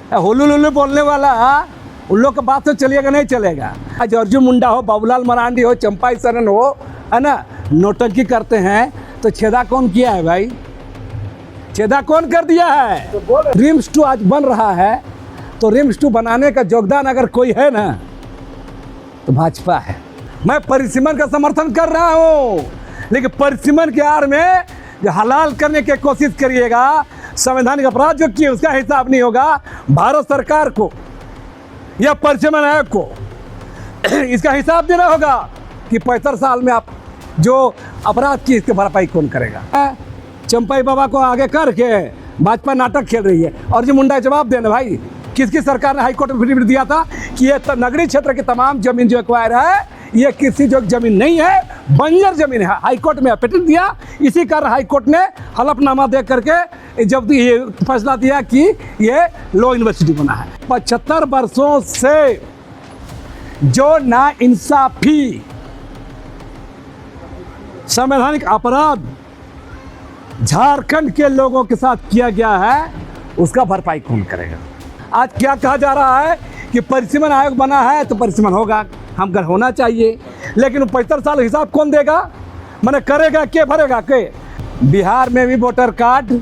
Hulu Lulu बोलने वाला उन लोग का बात तो चलेगा नहीं चलेगा। आज अर्जुन मुंडा हो, बाबूलाल मरांडी हो, चंपाई सरन हो, है ना, नोटंकी करते हैं तो छेदा कौन किया है भाई? छेदा कौन कर दिया है? रिम्स 2 आज बन रहा है तो रिम्स 2 बनाने का योगदान अगर कोई है ना तो भाजपा है। मैं परिसीमन का समर्थन कर रहा हूँ, लेकिन परिसीमन के आड़ में जो हलाल करने की कोशिश करिएगा, संवैधानिक अपराध जो किए उसका हिसाब नहीं होगा भारत सरकार को या परिसीमन आयोग को। इसका हिसाब देना होगा कि 75 साल में आप जो अपराध किए इसकी भरपाई कौन करेगा। चंपाई बाबा को आगे करके भाजपा नाटक खेल रही है। और जो मुंडा जवाब देना भाई, किसकी सरकार ने हाईकोर्ट में एफिडेविट दिया था कि ये नगरीय क्षेत्र की तमाम जमीन जो एक्वायर है ये किसी जो जमीन नहीं है, बंजर जमीन है। हाईकोर्ट में एफिडेविट दिया, इसी कारण हाईकोर्ट ने हलफनामा दे करके जब ये फैसला दिया कि ये लॉ यूनिवर्सिटी बना है। 75 वर्षों से जो नाइंसाफी, संवैधानिक अपराध झारखंड के लोगों के साथ किया गया है उसका भरपाई कौन करेगा? आज क्या कहा जा रहा है कि परिसीमन आयोग बना है तो परिसीमन होगा, हम घर होना चाहिए, लेकिन 75 साल हिसाब कौन देगा? मैंने करेगा के, भरेगा के? बिहार में भी वोटर कार्ड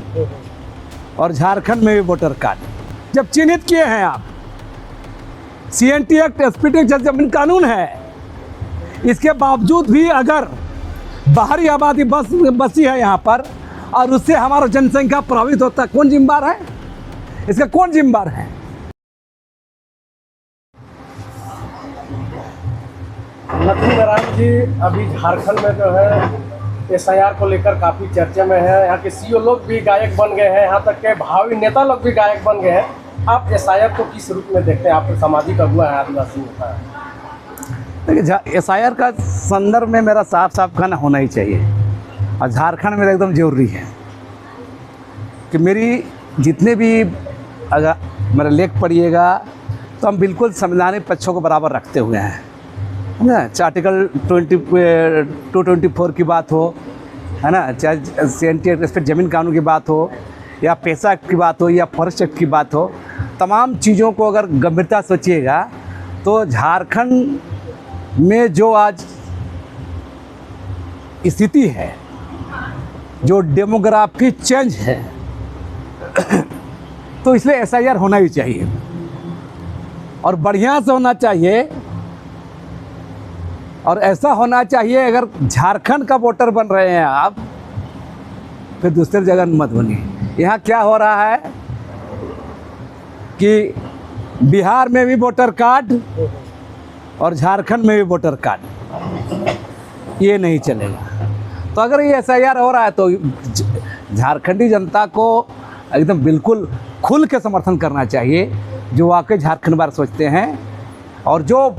और झारखंड में भी वोटर कार्ड जब चिन्हित किए हैं आप, CNT एक्ट, SPT जमीन कानून है, इसके बावजूद भी अगर बाहरी आबादी बसी है यहाँ पर और उससे हमारा जनसंख्या प्रभावित होता है, कौन जिम्मेदार है? इसका कौन जिम्मेदार है? लक्ष्मी नारायण जी अभी झारखंड में जो है SIR को लेकर काफ़ी चर्चे में है। यहाँ के CEO लोग भी गायक बन गए हैं, यहाँ तक के भावी नेता लोग भी गायक बन गए हैं। आप SIR को किस रूप में देखते हैं? आप तो सामाजिक अगुआ है, आदिवासी नेता है। देखिए, SIR का संदर्भ में मेरा साफ साफ कहना होना ही चाहिए और झारखंड में एकदम जरूरी है कि मेरी जितने भी अगर मेरा लेख पढ़िएगा तो हम बिल्कुल संवैधानिक पक्षों को बराबर रखते हुए हैं, है ना। आर्टिकल 224 की बात हो, है ना, चाहे CNT एक्ट, जमीन कानून की बात हो या पैसा एक्ट की बात हो या फॉरेस्ट एक्ट की बात हो, तमाम चीज़ों को अगर गंभीरता सोचिएगा तो झारखंड में जो आज स्थिति है, जो डेमोग्राफी चेंज है, तो इसलिए SIR होना ही चाहिए और बढ़िया से होना चाहिए। और ऐसा होना चाहिए, अगर झारखंड का वोटर बन रहे हैं आप, फिर दूसरी जगह मत बनिए। यहाँ क्या हो रहा है कि बिहार में भी वोटर कार्ड और झारखंड में भी वोटर कार्ड, ये नहीं चलेगा। तो अगर ये SIR हो रहा है तो झारखंडी जनता को एकदम बिल्कुल खुल के समर्थन करना चाहिए, जो वाकई झारखंड बारे सोचते हैं। और जो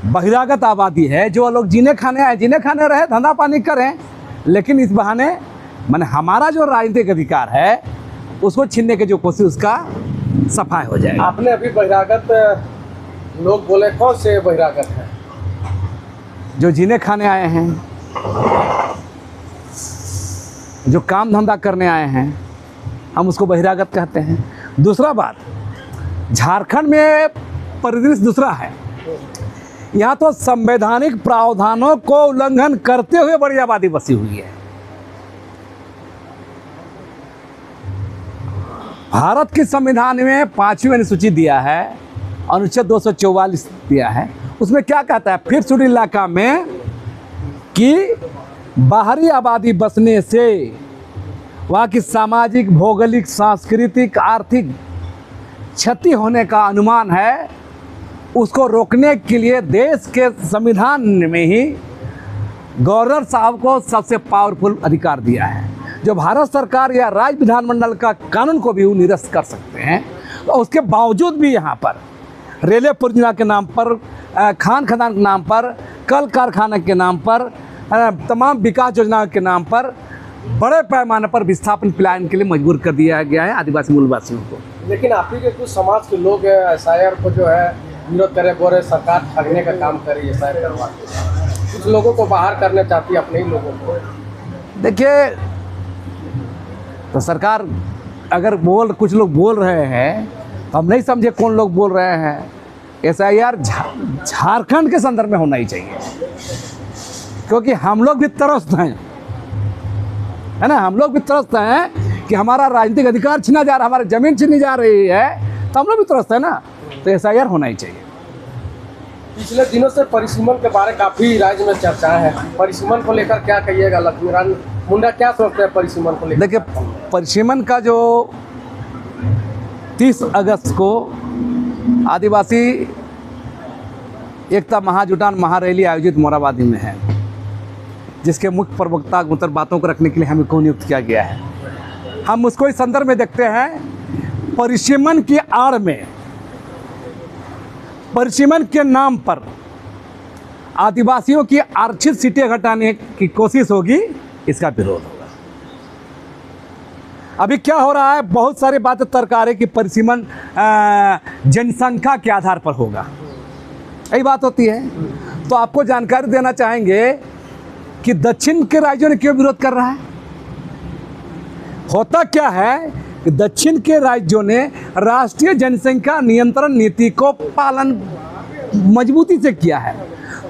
बहिरागत आबादी है, जो लोग जीने खाने आए, जीने खाने रहे, धंधा पानी करें, लेकिन इस बहाने माने हमारा जो राजनीतिक अधिकार है उसको छीनने की जो कोशिश, उसका सफाई हो जाएगा। आपने अभी बहिरागत लोग बोले, कौन से बहिरागत हैं? जो जीने खाने आए हैं, जो काम धंधा करने आए हैं, हम उसको बहिरागत कहते हैं। दूसरा बात, झारखंड में परिदृश्य दूसरा है। यहाँ तो संवैधानिक प्रावधानों को उल्लंघन करते हुए बड़ी आबादी बसी हुई है। भारत के संविधान में 5वीं अनुसूची दिया है, अनुच्छेद 244 दिया है। उसमें क्या कहता है? फिर शेड्यूल इलाका में कि बाहरी आबादी बसने से वहाँ की सामाजिक, भौगोलिक, सांस्कृतिक, आर्थिक क्षति होने का अनुमान है, उसको रोकने के लिए देश के संविधान में ही गवर्नर साहब को सबसे पावरफुल अधिकार दिया है, जो भारत सरकार या राज्य विधानमंडल का कानून को भी निरस्त कर सकते हैं। तो उसके बावजूद भी यहाँ पर रेलवे परियोजना के नाम पर, खान खदान के नाम पर, कल कारखाने के नाम पर, तमाम विकास योजनाओं के नाम पर बड़े पैमाने पर विस्थापन प्लान के लिए मजबूर कर दिया गया है आदिवासी मूलवासियों को। लेकिन आप ही के कुछ समाज के लोग SIR को जो है विरोध करे, बोल रहे सरकार ठगने का काम कर रही है SIR करवा के। कुछ लोगों को बाहर करना चाहती है, अपने ही लोगों को। देखिए, तो सरकार अगर कुछ लोग बोल रहे हैं हम नहीं समझे कौन लोग बोल रहे हैं। SIR झारखंड के संदर्भ में होना ही चाहिए, क्योंकि हम लोग भी त्रस्त हैं, है ना, हम लोग भी त्रस्त हैं कि हमारा राजनीतिक अधिकार छीना जा रहा है, हमारी ज़मीन छीनी जा रही है, तो हम लोग भी त्रस्त है ना, तो SIR होना ही चाहिए। पिछले दिनों से परिसीमन के बारे काफ़ी राज्य में चर्चाएं हैं। परिसीमन को लेकर क्या कहिएगा? लक्ष्मीनारायण मुंडा क्या सोचते हैं परिसीमन को लेकर? देखिए, परिसीमन का जो 30 अगस्त को आदिवासी एकता महाजुटान महारैली आयोजित मोराबादी में है, जिसके मुख्य प्रवक्ता उत्तर बातों को रखने के लिए हमें को नियुक्त किया गया है। हम उसको इस संदर्भ में देखते हैं, परिसीमन की आड़ में, परिसीमन के नाम पर आदिवासियों की आरक्षित सीटें घटाने की कोशिश होगी, इसका विरोध होगा। अभी क्या हो रहा है, बहुत सारी बातें तर्क आ रही कि परिसीमन जनसंख्या के आधार पर होगा, यही बात होती है। तो आपको जानकारी देना चाहेंगे कि दक्षिण के राज्यों ने क्यों विरोध कर रहा है। होता क्या है कि दक्षिण के राज्यों ने राष्ट्रीय जनसंख्या नियंत्रण नीति को पालन मजबूती से किया है,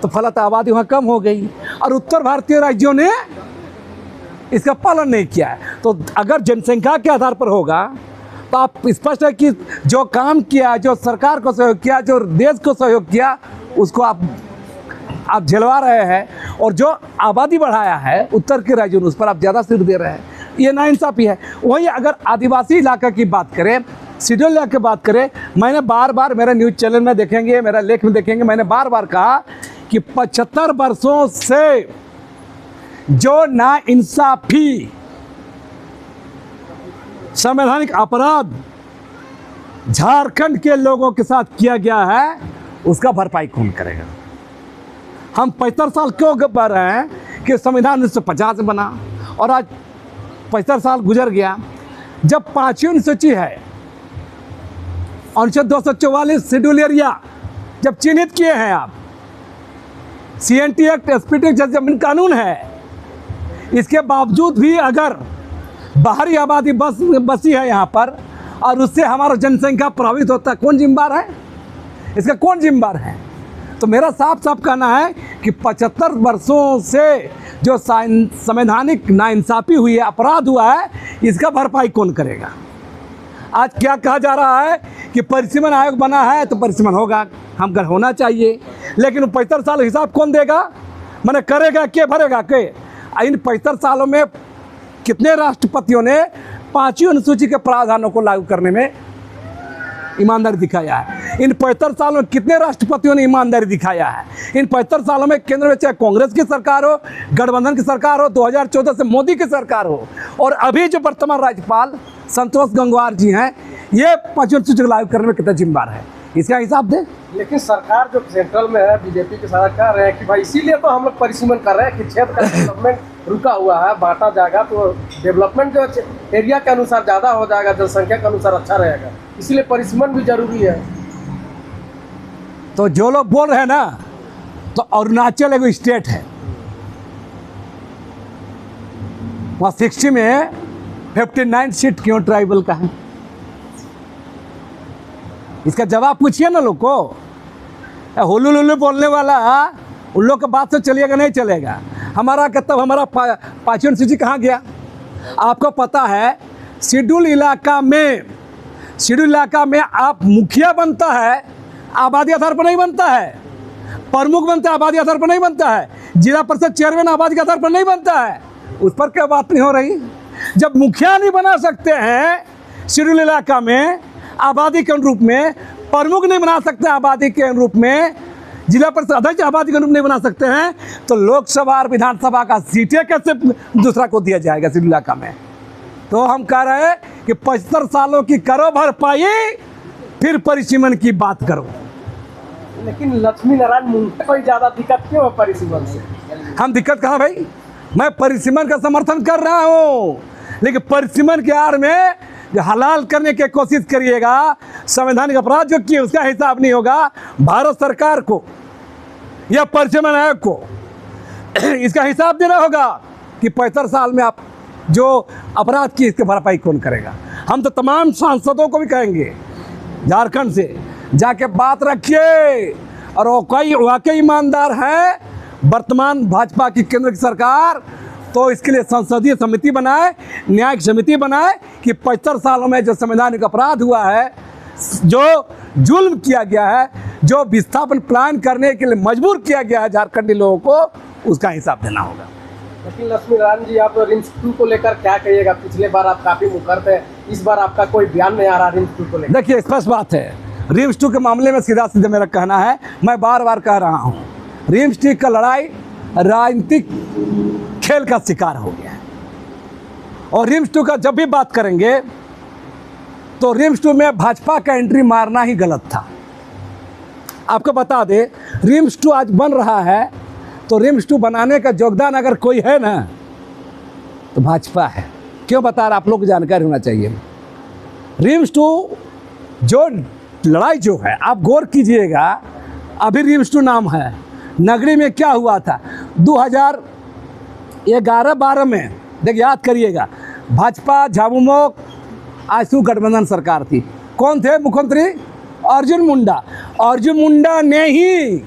तो फलतः आबादी वहाँ कम हो गई, और उत्तर भारतीय राज्यों ने इसका पालन नहीं किया है। तो अगर जनसंख्या के आधार पर होगा तो आप स्पष्ट है कि जो काम किया, जो सरकार को सहयोग किया, जो देश को सहयोग किया, उसको आप झेलवा रहे हैं, और जो आबादी बढ़ाया है उत्तर के राज्यों ने, उस पर आप ज़्यादा सिर दे रहे हैं। ये नाइंसाफ़ी है। वहीं अगर आदिवासी इलाका की बात करें, शेड्यूल इलाके की बात करें, मैंने बार बार मेरे न्यूज़ चैनल में देखेंगे, मेरा लेख में देखेंगे, मैंने बार बार कहा कि 75 वर्षों से जो नाइंसाफ़ी संवैधानिक अपराध झारखंड के लोगों के साथ किया गया है, उसका भरपाई कौन करेगा। हम 75 साल क्यों बढ़ रहे हैं कि संविधान 1950 में बना, और आज 75 साल गुजर गया। जब 5वीं अनुसूची है, अनुच्छेद 244 शेड्यूल एरिया जब चिन्हित किए हैं आप, CNT एक्ट, SPT एक्ट जैसे जमीन कानून है, इसके बावजूद भी अगर बाहरी आबादी बसी है यहाँ पर, और उससे हमारा जनसंख्या प्रभावित होता है, कौन जिम्मेदार है इसका? कौन जिम्मेदार है? तो मेरा साफ साफ कहना है कि 75 वर्षों से जो संवैधानिक नाइंसाफ़ी हुई है, अपराध हुआ है, इसका भरपाई कौन करेगा। आज क्या कहा जा रहा है कि परिसीमन आयोग बना है तो परिसीमन होगा, हम घर होना चाहिए, लेकिन 75 साल हिसाब कौन देगा, मैंने करेगा के, भरेगा के। इन 75 सालों में कितने राष्ट्रपतियों ने 5वीं अनुसूची के प्रावधानों को लागू करने में ईमानदारी दिखाया है? इन 75 सालों में कितने राष्ट्रपतियों ने ईमानदारी दिखाया है? इन 75 सालों में केंद्र में चाहे कांग्रेस की सरकार हो, गठबंधन की सरकार हो, 2014 से मोदी की सरकार हो, और अभी जो वर्तमान राज्यपाल संतोष गंगवार जी हैं, ये 5वीं अनुसूची को लागू करने में कितना जिम्मेदार है, इसका हिसाब दें। लेकिन सरकार जो सेंट्रल में है, बीजेपी के साथ कह रहे हैं कि भाई इसीलिए तो हम लोग परिसीमन कर रहे हैं कि क्षेत्र का डेवलपमेंट रुका हुआ है, बांटा जाएगा तो डेवलपमेंट जो एरिया के अनुसार ज़्यादा हो जाएगा, जनसंख्या के अनुसार अच्छा रहेगा, इसीलिए परिसीमन भी जरूरी है। तो जो लोग बोल रहे हैं ना, तो अरुणाचल एक स्टेट है, वहाँ 60 में 59 सीट क्यों ट्राइबल का है, इसका जवाब पूछिए ना लोग को। हुलू लुलू बोलने वाला उन लोग का बात तो चलिएगा नहीं चलेगा। हमारा तब हमारा 5वीं अनुसूची कहाँ गया? आपको पता है, शेड्यूल इलाका में आप मुखिया बनता है, आबादी आधार पर नहीं बनता है, प्रमुख बनता है, आबादी आधार पर नहीं बनता है, जिला परिषद चेयरमैन आबादी के आधार पर नहीं बनता है। उस पर क्या बात नहीं हो रही? जब मुखिया नहीं बना सकते हैं शेड्यूल इलाका में आबादी के अनुरूप में, प्रमुख नहीं बना सकते आबादी के अनुरूप में, जिला परिषद अध्यक्ष आबादी के अनुरूप नहीं बना सकते हैं, तो लोकसभा और विधानसभा का सीटें कैसे दूसरा को दिया जाएगा शेड्यूल इलाका में? तो हम कह रहे हैं कि 75 सालों की करो भरपाई, फिर परिसीमन की बात करो। लेकिन लक्ष्मीनारायण मुंडा को ज़्यादा दिक्कत क्यों है परिसीमन से? हम दिक्कत कहाँ भाई, मैं परिसीमन का समर्थन कर रहा हूँ, लेकिन परिसीमन के आड़ में जो हलाल करने की कोशिश करिएगा, संवैधानिक अपराध जो किए उसका हिसाब नहीं होगा भारत सरकार को या परिसीमन आयोग को। इसका हिसाब देना होगा कि 75 साल में आप जो अपराध किए इसके भरपाई कौन करेगा। हम तो तमाम सांसदों को भी कहेंगे झारखंड से जाके बात रखिए। और वो कोई वाकई ईमानदार है वर्तमान भाजपा की केंद्र की सरकार, तो इसके लिए संसदीय समिति बनाए, न्यायिक समिति बनाए कि 75 सालों में जो संवैधानिक अपराध हुआ है, जो जुल्म किया गया है, जो विस्थापन प्लान करने के लिए मजबूर किया गया है झारखंडी लोगों को, उसका हिसाब देना होगा। लेकिन लक्ष्मी नारायण जी, आप रिम्स 2 को लेकर क्या कहिएगा? पिछले बार आप काफ़ी मुखर थे, इस बार आपका कोई बयान नहीं आ रहा रिम्स 2 को लेकर। देखिए, स्पष्ट बात है, रिम्स 2 के मामले में सीधा सीधा मेरा कहना है, मैं बार बार कह रहा हूँ, रिम्स 2 का लड़ाई राजनीतिक खेल का शिकार हो गया है। और रिम्स 2 का जब भी बात करेंगे तो रिम्स 2 में भाजपा का एंट्री मारना ही गलत था। आपको बता दें, रिम्स 2 आज बन रहा है, तो रिम्स 2 बनाने का योगदान अगर कोई है ना तो भाजपा है। क्यों बता रहा, आप लोग को जानकारी होना चाहिए। रिम्स 2 जो लड़ाई जो है, आप गौर कीजिएगा, अभी रिम्स 2 नाम है, नगरी में क्या हुआ था 2011-12 में, देखिए याद करिएगा, भाजपा झामुमो आसू गठबंधन सरकार थी। कौन थे मुख्यमंत्री? अर्जुन मुंडा। अर्जुन मुंडा ने ही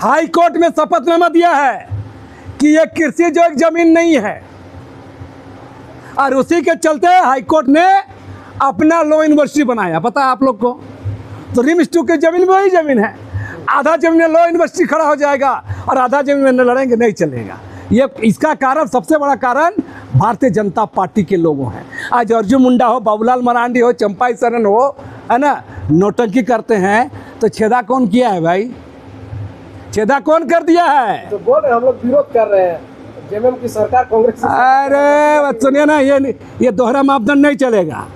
हाई कोर्ट में शपथनामा दिया है कि यह कृषि जो एक जमीन नहीं है, और उसी के चलते हाई कोर्ट ने अपना लॉ यूनिवर्सिटी बनाया। पता है आप लोग को? तो रिम्स 2 की जमीन में वही जमीन है, आधा जमीन में लॉ यूनिवर्सिटी खड़ा हो जाएगा और आधा जमीन में न लड़ेंगे, नहीं चलेगा। ये इसका कारण, सबसे बड़ा कारण भारतीय जनता पार्टी के लोगों हैं। आज अर्जुन मुंडा हो, बाबूलाल मरांडी हो, चंपाई सोरेन हो, है ना, नौटंकी करते हैं, तो छेदा कौन किया है भाई? छेदा कौन कर दिया है? तो बोल रहे हम लोग विरोध कर रहे हैं, जेएमएम की सरकार कांग्रेस से। अरे सुनिए ना, ये दोहरा मापदंड नहीं चलेगा।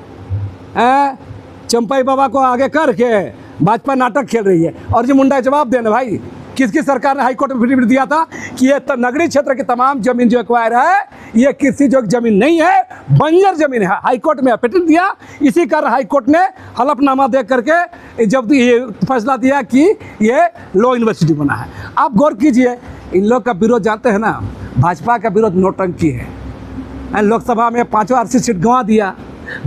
चंपाई बाबा को आगे करके भाजपा नाटक खेल रही है। और जो मुंडा जवाब देना भाई, किसकी सरकार ने हाईकोर्ट में एफिडेविट दिया था कि ये नगरीय क्षेत्र की तमाम जमीन जो एक्वायर है, ये कृषि जो जमीन नहीं है, बंजर जमीन है। हाईकोर्ट में एफिडेविट दिया, इसी कारण हाईकोर्ट ने हलफनामा दे करके जब ये फैसला दिया कि ये लॉ यूनिवर्सिटी बना है। आप गौर कीजिए, इन लोग का विरोध जानते हैं ना, भाजपा का विरोध नौटंकी है। लोकसभा में 5 RC सीट गंवा दिया,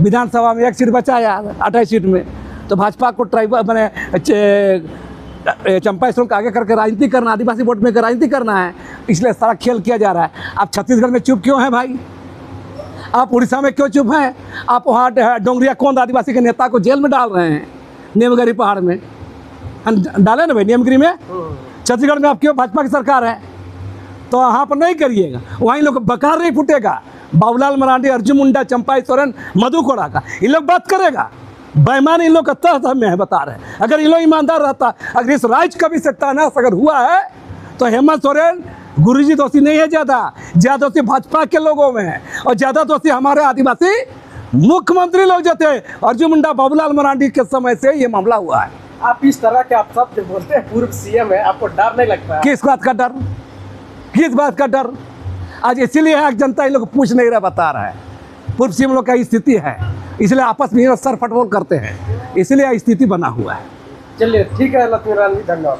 विधानसभा में 1 सीट बचाया 28 सीट में। तो भाजपा को ट्राइबल मैंने चंपाई सोरेन को आगे करके राजनीति करना, आदिवासी वोट में राजनीति करना है, इसलिए सारा खेल किया जा रहा है। आप छत्तीसगढ़ में चुप क्यों हैं भाई? आप उड़ीसा में क्यों चुप हैं? आप वहाँ डोंगरिया कोंद आदिवासी के नेता को जेल में डाल रहे हैं, नीमगिरी पहाड़ में डाले ना भाई, नीमगिरी में। छत्तीसगढ़ में आप क्यों, भाजपा की सरकार है, तो वहाँ पर नहीं करिएगा, वहीं लोग बकार नहीं फूटेगा। बाबूलाल मरांडी, अर्जुन मुंडा, चंपाई सोरेन, मधु कोड़ा का इन लोग बात करेगा। बेईमान इन लोग का तह में है, बता रहे हैं। अगर इन लोग ईमानदार रहता, अगर इस राज्य का भी सत्यानाश अगर हुआ है, तो हेमंत सोरेन गुरुजी दोषी नहीं है, ज़्यादा दोषी भाजपा के लोगों में है, और ज़्यादा दोषी हमारे आदिवासी मुख्यमंत्री लोग जो थे, अर्जुन मुंडा, बाबूलाल मरांडी के समय से ये मामला हुआ है। आप इस तरह के आप शब्द बोलते हैं, पूर्व सीएम है, आपको डर नहीं लगता? किस बात का डर? किस बात का डर? आज इसीलिए आज जनता इन लोग पूछ नहीं रहा, बता रहा है। पूर्व सीएम लोग का स्थिति है, इसलिए आपस में सर फटबॉल करते हैं, इसलिए स्थिति बना हुआ है। चलिए ठीक है लक्ष्मी नारायण जी, धन्यवाद।